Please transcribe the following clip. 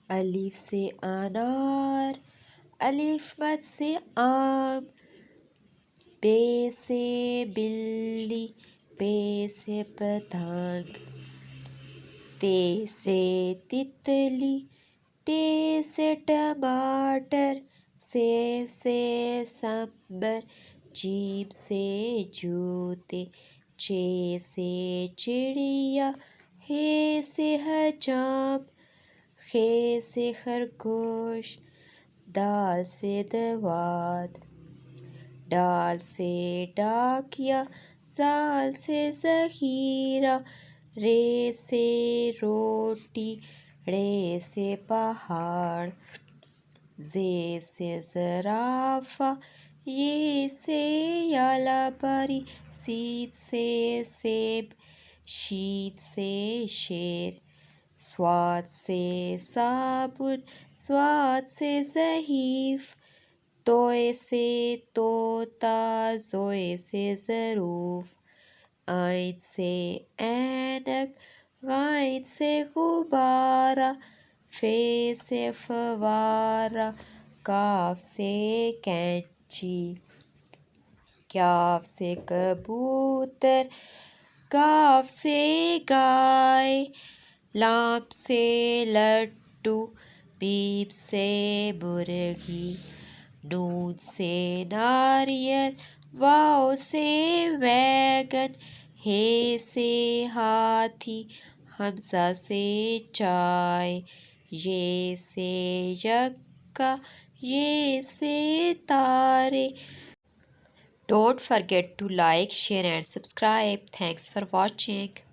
الف سے انار، الف مد سے آم، بے سے بلی، پے سے پتنگ، تے سے تتلی، ٹے سے ٹماٹر، سے سمبر، جیم سے جوتے، چے سے چڑیا، ہے سے حجام، خے سے خرگوش، دال سے دوات، ڈال سے ڈاکیا، زال سے ذخیرہ، رے سے روٹی، ڑے سے پہاڑ، زے سے زرافہ، یہ سے یالہ پری، سین سے سیب، شین سے شیر، صاد سے صابن، ضاد سے ضعیف، توئے سے طوطا، زوئے سے ظروف، عین سے اینک، غین سے غبارہ، فے سے فوارہ، کاف سے کینچی، کاف سے کبوتر، گاف سے گائے، لام سے لڈو، میم سے مرغی، نون سے ناریل، واو سے ویگن، ہے سے ہاتھی، ہمزہ سے چائے، یہ سے یکا، یہ سے تارے. Don't forget to like, share and subscribe. Thanks for watching.